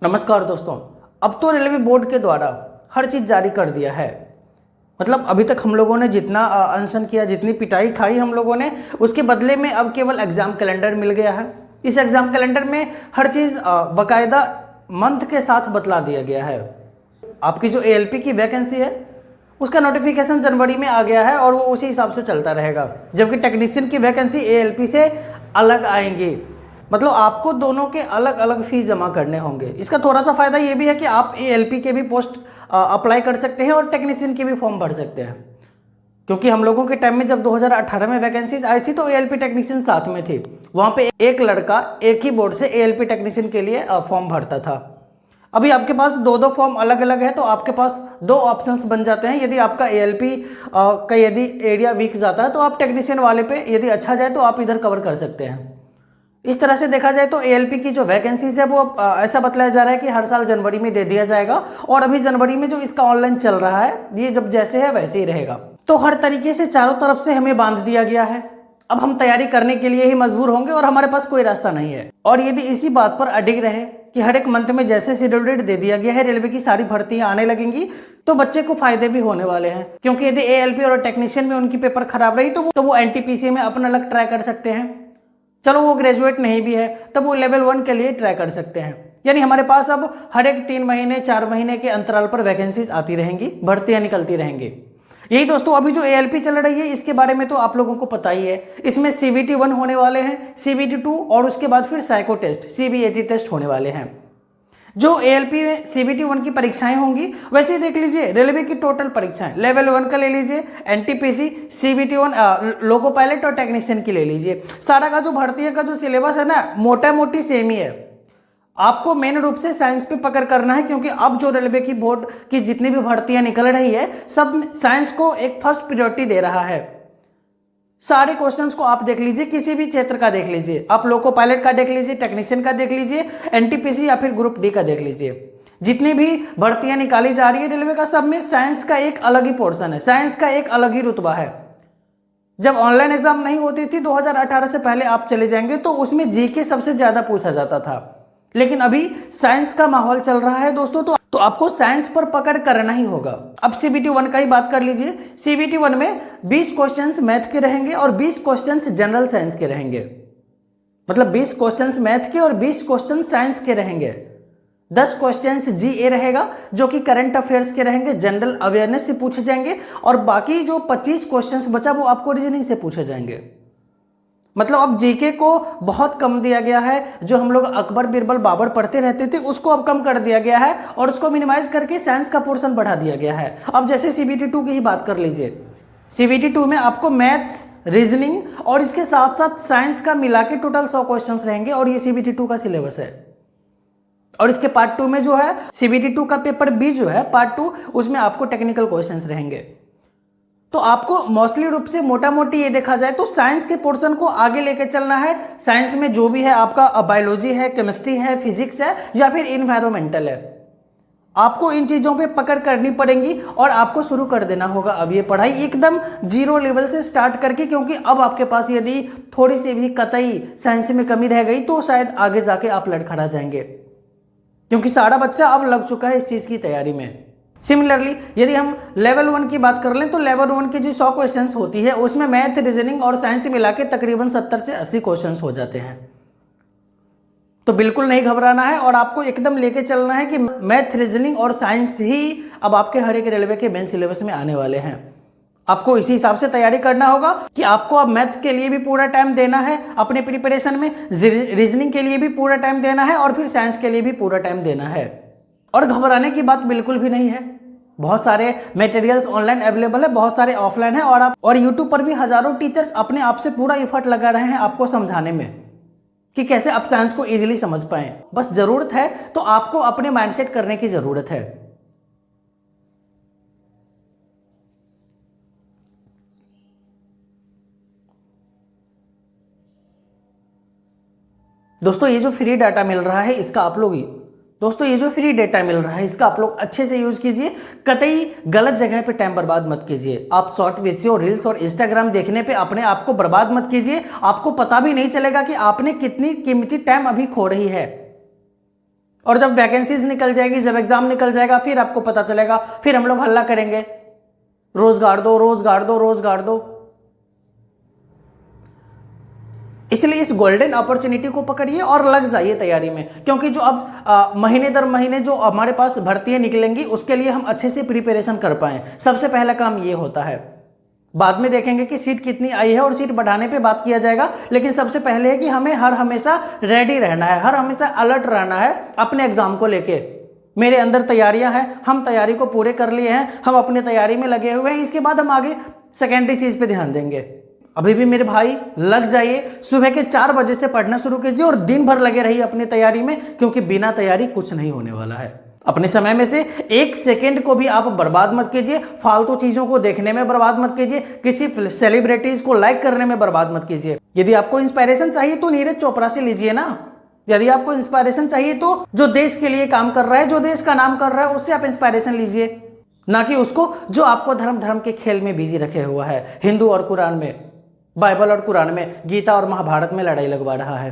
नमस्कार दोस्तों। अब तो रेलवे बोर्ड के द्वारा हर चीज़ जारी कर दिया है। मतलब अभी तक हम लोगों ने जितना अनशन किया, जितनी पिटाई खाई हम लोगों ने, उसके बदले में अब केवल एग्ज़ाम कैलेंडर मिल गया है। इस एग्ज़ाम कैलेंडर में हर चीज़ बाकायदा मंथ के साथ बतला दिया गया है। आपकी जो एएलपी की वैकेंसी है उसका नोटिफिकेशन जनवरी में आ गया है और वो उसी हिसाब से चलता रहेगा, जबकि टेक्नीशियन की वैकेंसी एएलपी से अलग आएंगी। मतलब आपको दोनों के अलग अलग फीस जमा करने होंगे। इसका थोड़ा सा फ़ायदा ये भी है कि आप एएलपी के भी पोस्ट अप्लाई कर सकते हैं और टेक्नीशियन के भी फॉर्म भर सकते हैं, क्योंकि हम लोगों के टाइम में जब 2018 में वैकेंसीज आई थी तो एएलपी टेक्नीशियन साथ में थी। वहाँ पे एक लड़का एक ही बोर्ड से एएलपी टेक्नीशियन के लिए फॉर्म भरता था। अभी आपके पास दो फॉर्म अलग अलग है, तो आपके पास दो ऑप्शंस बन जाते हैं। यदि आपका एएलपी का यदि एरिया वीक जाता है तो आप टेक्नीशियन वाले पे, यदि अच्छा जाए तो आप इधर कवर कर सकते हैं। इस तरह से देखा जाए तो एएलपी की जो वैकेंसीज है वो ऐसा बतलाया जा रहा है कि हर साल जनवरी में दे दिया जाएगा, और अभी जनवरी में जो इसका ऑनलाइन चल रहा है ये जब जैसे है वैसे ही रहेगा। तो हर तरीके से चारों तरफ से हमें बांध दिया गया है। अब हम तैयारी करने के लिए ही मजबूर होंगे और हमारे पास कोई रास्ता नहीं है। और यदि इसी बात पर अडिग रहे कि हर एक मंथ में जैसे शेड्यूल डेट दे दिया गया है रेलवे की सारी भर्तियां आने लगेंगी, तो बच्चे को फायदे भी होने वाले हैं। क्योंकि यदि एएलपी और टेक्नीशियन में उनकी पेपर खराब रही तो वो एनटीपीसी में अपना लक ट्राई कर सकते हैं। चलो वो ग्रेजुएट नहीं भी है तब वो लेवल 1 के लिए ट्राई कर सकते हैं। यानी हमारे पास अब हर एक 3 महीने 4 महीने के अंतराल पर वैकेंसीज आती रहेंगी, भर्तियां निकलती रहेंगी। यही दोस्तों अभी जो एएलपी चल रही है इसके बारे में तो आप लोगों को पता ही है। इसमें सीबीटी 1 होने वाले हैं, सीबीटी 2 और उसके बाद फिर साइको टेस्ट सीबीएटी टेस्ट होने वाले हैं। जो एएलपी में सीबीटी 1 की परीक्षाएं होंगी, वैसे ही देख लीजिए रेलवे की टोटल परीक्षाएं लेवल 1 का ले लीजिए, एनटीपीसी, सीबीटी 1, लोको पायलट और टेक्नीशियन की ले लीजिए। सारा का जो भर्ती का जो सिलेबस है ना, मोटा मोटी सेम ही है। आपको मेन रूप से साइंस पे पकड़ करना है, क्योंकि अब जो रेलवे की बोर्ड की जितनी भी भर्तियां निकल रही है सब साइंस को एक फर्स्ट प्रायोरिटी दे रहा है। सारे क्वेश्चंस को आप देख लीजिए, किसी भी क्षेत्र का देख लीजिए, आप लोको पायलट का देख लीजिए, टेक्नीशियन का देख लीजिए, एनटीपीसी या फिर ग्रुप डी का देख लीजिए। जितनी भी भर्तियां निकाली जा रही है रेलवे का, सब में साइंस का एक अलग ही पोर्शन है, साइंस का एक अलग ही रुतबा है। जब ऑनलाइन एग्जाम नहीं होती थी 2018 से पहले आप चले जाएंगे तो उसमें जीके सबसे ज्यादा पूछा जाता था, लेकिन अभी साइंस का माहौल चल रहा है दोस्तों, तो आपको साइंस पर पकड़ करना ही होगा। अब सीबीटी 1 का ही बात कर लीजिए। सीबीटी 1 में 20 क्वेश्चंस मैथ के रहेंगे और 20 क्वेश्चंस जनरल साइंस के रहेंगे। मतलब 20 क्वेश्चंस मैथ के और 20 क्वेश्चन साइंस के रहेंगे। 10 क्वेश्चंस जीए रहेगा जो कि करंट अफेयर्स के रहेंगे, जनरल अवेयरनेस से पूछे जाएंगे, और बाकी जो 25 क्वेश्चंस बचा वो आपको रीजनिंग से पूछे जाएंगे। मतलब अब जीके को बहुत कम दिया गया है। जो हम लोग अकबर बीरबल बाबर पढ़ते रहते थे उसको अब कम कर दिया गया है और उसको मिनिमाइज करके साइंस का पोर्शन बढ़ा दिया गया है। अब जैसे सीबीटी 2 की ही बात कर लीजिए, सीबीटी 2 में आपको मैथ्स, रीजनिंग और इसके साथ साथ साइंस का मिला के टोटल 100 क्वेश्चंस रहेंगे, और ये सीबीटी 2 का सिलेबस है। और इसके पार्ट 2 में जो है सीबीटी 2 का पेपर बी जो है पार्ट 2, उसमें आपको टेक्निकल क्वेश्चंस रहेंगे। तो आपको मोस्टली रूप से मोटा मोटी ये देखा जाए तो साइंस के पोर्शन को आगे लेके चलना है। साइंस में जो भी है आपका बायोलॉजी है, केमिस्ट्री है, फिजिक्स है या फिर इन्वायरमेंटल है, आपको इन चीज़ों पे पकड़ करनी पड़ेगी और आपको शुरू कर देना होगा अब ये पढ़ाई एकदम जीरो लेवल से स्टार्ट करके। क्योंकि अब आपके पास यदि थोड़ी सी भी कतई साइंस में कमी रह गई तो शायद आगे जाके आप लड़खड़ा जाएंगे, क्योंकि सारा बच्चा अब लग चुका है इस चीज़ की तैयारी में। सिमिलरली यदि हम लेवल 1 की बात कर लें तो लेवल 1 की जो 100 क्वेश्चंस होती है उसमें मैथ, रीजनिंग और साइंस मिला के तकरीबन 70 से 80 क्वेश्चंस हो जाते हैं। तो बिल्कुल नहीं घबराना है और आपको एकदम लेके चलना है कि मैथ, रीजनिंग और साइंस ही अब आपके हर एक रेलवे के मेन सिलेबस में आने वाले हैं। आपको इसी हिसाब से तैयारी करना होगा कि आपको अब मैथ्स के लिए भी पूरा टाइम देना है अपने प्रिपरेशन में, रीजनिंग के लिए भी पूरा टाइम देना है और फिर साइंस के लिए भी पूरा टाइम देना है। और घबराने की बात बिल्कुल भी नहीं है। बहुत सारे मटेरियल्स ऑनलाइन अवेलेबल है, बहुत सारे ऑफलाइन है, और यूट्यूब पर भी हजारों टीचर्स अपने आप से पूरा एफर्ट लगा रहे हैं आपको समझाने में कि कैसे आप साइंस को इजीली समझ पाएं। बस जरूरत है तो आपको अपने माइंडसेट करने की जरूरत है। दोस्तों ये जो फ्री डाटा मिल रहा है इसका आप लोग अच्छे से यूज कीजिए। कतई गलत जगह पे टाइम बर्बाद मत कीजिए। आप शॉर्ट वीडियो, रील्स और इंस्टाग्राम देखने पे अपने आप को बर्बाद मत कीजिए। आपको पता भी नहीं चलेगा कि आपने कितनी कीमती टाइम अभी खो रही है। और जब वैकेंसीज निकल जाएगी, जब एग्जाम निकल जाएगा, फिर आपको पता चलेगा, फिर हम लोग हल्ला करेंगे, रोजगार दो, रोजगार दो, रोजगार दो। इसलिए इस गोल्डन अपॉर्चुनिटी को पकड़िए और लग जाइए तैयारी में, क्योंकि जो अब महीने दर महीने जो हमारे पास भर्तियां निकलेंगी उसके लिए हम अच्छे से प्रिपरेशन कर पाएं। सबसे पहला काम ये होता है। बाद में देखेंगे कि सीट कितनी आई है और सीट बढ़ाने पे बात किया जाएगा, लेकिन सबसे पहले है कि हमें हर हमेशा रेडी रहना है, हर हमेशा अलर्ट रहना है अपने एग्जाम को लेके। मेरे अंदर तैयारियां हैं, हम तैयारी को पूरे कर लिए हैं, हम अपनी तैयारी में लगे हुए हैं, इसके बाद हम आगे सेकेंडरी चीज पे ध्यान देंगे। अभी भी मेरे भाई लग जाइए, सुबह के 4 बजे से पढ़ना शुरू कीजिए और दिन भर लगे रहिए अपनी तैयारी में, क्योंकि बिना तैयारी कुछ नहीं होने वाला है। अपने समय में से 1 सेकेंड को भी आप बर्बाद मत कीजिए, फालतू चीजों को देखने में बर्बाद मत कीजिए, किसी सेलिब्रिटीज को लाइक करने में बर्बाद मत कीजिए। यदि आपको इंस्पायरेशन चाहिए तो नीरज चोपड़ा से लीजिए ना। यदि आपको इंस्पायरेशन चाहिए तो जो देश के लिए काम कर रहा है, जो देश का नाम कर रहा है, उससे आप इंस्पायरेशन लीजिए, ना कि उसको जो आपको धर्म के खेल में बिजी रखे हुआ है, हिंदू और कुरान में, बाइबल और कुरान में, गीता और महाभारत में लड़ाई लगवा रहा है।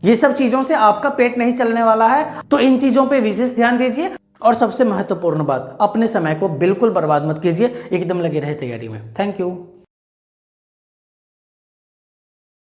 ये सब चीजों से आपका पेट नहीं चलने वाला है, तो इन चीजों पे विशेष ध्यान दीजिए। और सबसे महत्वपूर्ण बात, अपने समय को बिल्कुल बर्बाद मत कीजिए, एकदम लगे रहे तैयारी में। Thank you.